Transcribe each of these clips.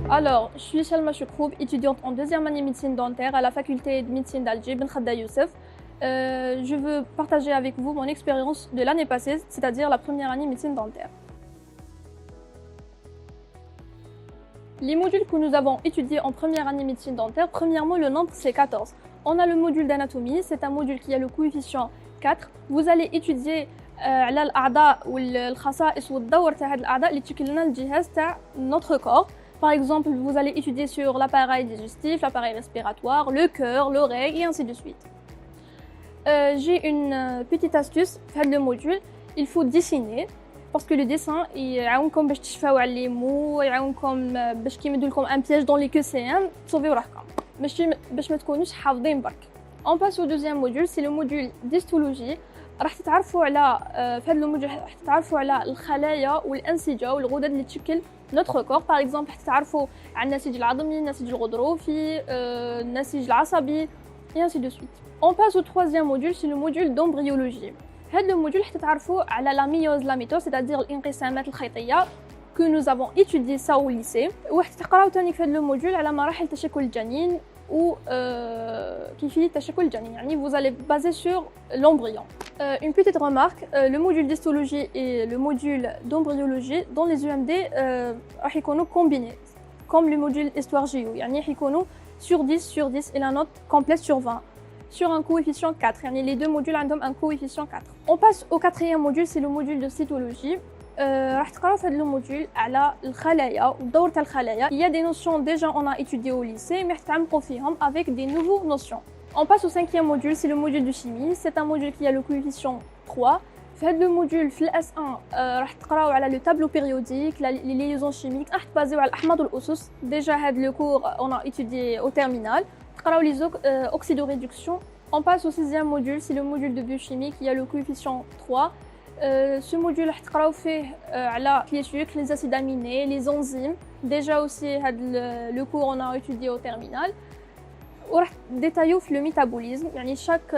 Alors, je suis Shalma Choukroub, étudiante en deuxième année médecine dentaire à la faculté de médecine d'Alger, Ben Khadda Youssef. Je veux partager avec vous mon expérience de l'année passée, c'est-à-dire la première année médecine dentaire. Les modules que nous avons étudiés en première année médecine dentaire, premièrement, le nombre c'est 14. On a le module d'anatomie, c'est un module qui a le coefficient 4. Vous allez étudier على الأعضاء والخصائص والدور تاع هاد الأعضاء اللي تشكل لنا الجهاز تاع notre corps. Par exemple, vous allez étudier sur l'appareil digestif, l'appareil respiratoire, le cœur, l'oreille et ainsi de suite. J'ai une petite astuce pour le module. Il faut dessiner parce que le dessin يعاونكم باش تشفاو على les mots, يعاونكم باش كي يمدوا لكم un piège dans les QCM تصوفيو روحكم باش ما تكونوش حافظين برك. On passe au deuxième module, c'est le module d'histologie. راح تتعرفوا على في هذا الموديول راح تتعرفوا على الخلايا والانسجه والغدد اللي تشكل notre corps. par exemple راح تتعرفوا على النسيج العظمي، النسيج الغضروفي، النسيج العصبي et ainsi de suite. On passe au troisième module, c'est le module d'embryologie. هذا الموديول راح تتعرفوا على la méiose, la mitose, c'est-à-dire الانقسامات الخيطيه que nous avons étudié ça au lycée. وراح تقراو ثاني في هذا الموديول على مراحل تشكل الجنين ou كيفية تشكل الجنين، يعني vous allez baser sur l'embryon. Une petite remarque, le module d'histologie et le module d'embryologie dans les UMD راح يكونوا combinés comme le module histoire géo، يعني راح يكونوا sur 10 et la note complète sur 20 sur un coefficient 4، يعني les deux modules عندهم un coefficient 4. On passe au quatrième module, c'est le module de cytologie. راح تقراو في هذا الموديول على الخلايا والدور تاع الخلايا. Il y a des notions déjà on a étudié au lycée mais راح تعمقوا فيهم avec des nouveaux notions. On passe au cinquième module, c'est le module de chimie. C'est un module qui a le coefficient 3. في هذا الموديول في الاس 1 راح تقراو على le tableau périodique, les liaisons chimiques. راح تبازيو على الاحماض والاسس. Déjà هذا le cours on a étudié au terminal. تقراو les oxydoréduction. On passe au sixième module, c'est le module de biochimie qui a le coefficient 3. Ce module راح تقراو فيه على les sucres, les acides aminés, les enzymes. Déjà aussi le cours on a étudié au terminal. وراح détailler le métabolisme, يعني chaque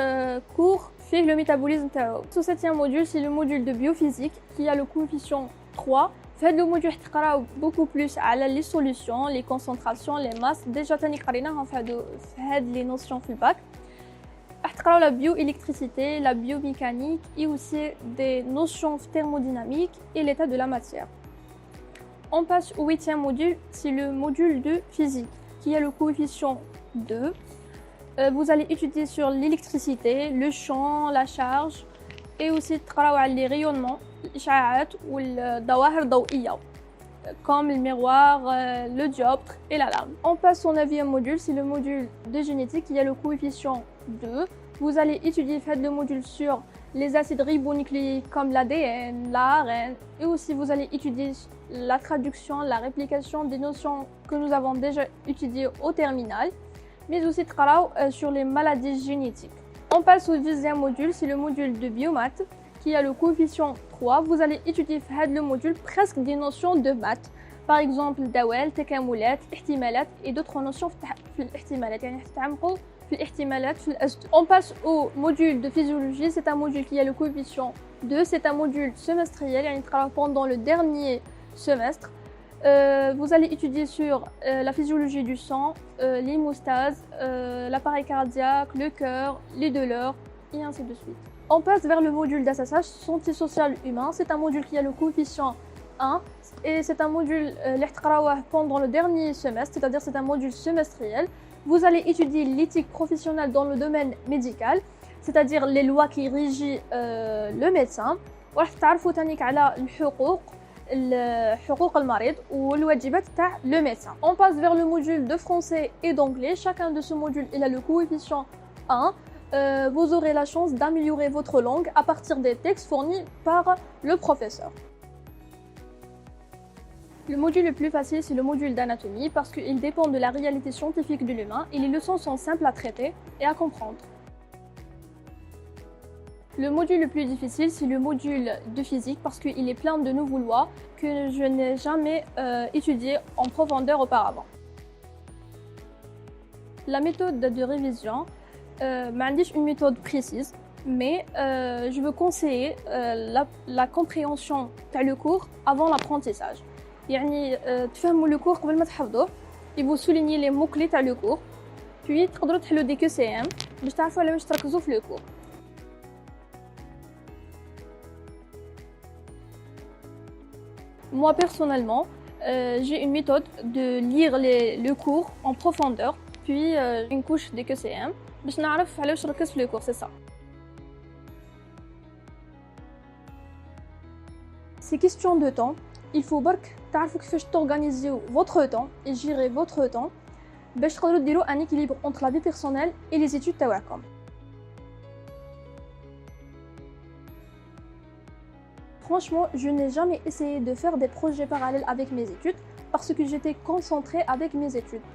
cours fait le métabolisme تاعو. Ce septième module, c'est le module de biophysique qui a le coefficient 3. في هذا الموديول راح تقراو beaucoup plus على les solutions, les concentrations, les masses. Déjà تاني قريناهم في هاد les notions في الباك. راح تقراو la bioélectricité, la biomécanique et aussi des notions thermodynamiques et l'état de la matière. On passe au huitième module, c'est le module de physique qui a le coefficient 2. Vous allez étudier sur l'électricité, le champ, la charge et aussi تقراو على les rayonnements, الإشعاعات والظواهر الضوئية comme le miroir, le dioptre et l'alarme. On passe au neuvième module, c'est le module de génétique qui a le coefficient 2. Vous allez étudier le module sur les acides ribonucléiques comme l'ADN, l'ARN et aussi vous allez étudier la traduction, la réplication des notions que nous avons déjà étudiées au terminal, mais aussi sur les maladies génétiques. On passe au deuxième module, c'est le module de biomaths qui a le coefficient 3. Vous allez étudier le module presque des notions de maths. Par exemple, dawal, تكاملات, ihtimalat et d'autres notions في الاحتمالات. يعني تتعمقوا في الاحتمالات في الأسد. On passe au module de physiologie. C'est un module qui a le coefficient 2. C'est un module semestriel. يعني تقراو pendant le dernier semestre. Vous allez étudier sur la physiologie du sang, l'hémostase, l'appareil cardiaque, le cœur, les douleurs et ainsi de suite. On passe vers le module d'assassage santé sociale humain. C'est un module qui a le coefficient 1 et c'est un module pendant le dernier semestre, c'est-à-dire c'est un module semestriel. Vous allez étudier l'éthique professionnelle dans le domaine médical, c'est-à-dire les lois qui régissent le médecin. وراح تعرفوا تانيك على الحقوق حقوق المريض والواجبات تاع le médecin. On passe vers le module de français et d'anglais. Chacun de ce module il a le coefficient 1. Vous aurez la chance d'améliorer votre langue à partir des textes fournis par le professeur. Le module le plus facile, c'est le module d'anatomie parce qu'il dépend de la réalité scientifique de l'humain et les leçons sont simples à traiter et à comprendre. Le module le plus difficile, c'est le module de physique parce qu'il est plein de nouvelles lois que je n'ai jamais étudiées en profondeur auparavant. La méthode de révision, je une méthode précise, mais je veux conseiller la compréhension du cours avant l'apprentissage. يعني تفهموا لو كور قبل ما تحفظوه. et vous soulignez les mots clés تاع لو كور. puis تقدروا تحلوا دي QCM باش تعرفوا على واش تركزوا في لو كور. Moi personnellement, j'ai une méthode de lire le cours en profondeur, puis une couche des QCM باش نعرف على واش نركز في le cours, c'est ça. C'est question de temps. Il faut برك تعرفوا كيفاش t'organiser votre temps et gérer votre temps باش تقدروا ديروا un équilibre entre la vie personnelle et les études تاعكم. Franchement, je n'ai jamais essayé de faire des projets parallèles avec mes études parce que j'étais concentrée avec mes études.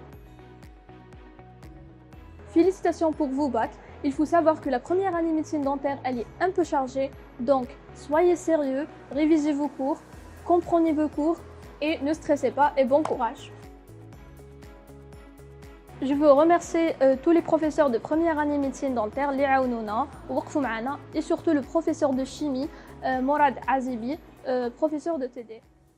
Félicitations pour vos bacs. Il faut savoir que la première année médecine dentaire, elle est un peu chargée. Donc, soyez sérieux, révisez vos cours, comprenez vos cours et ne stressez pas et bon courage. Je veux remercier tous les professeurs de première année médecine dentaire, les عاونونا ووقفوا معنا, et surtout le professeur de chimie, Morad Azibi, professeur de TD.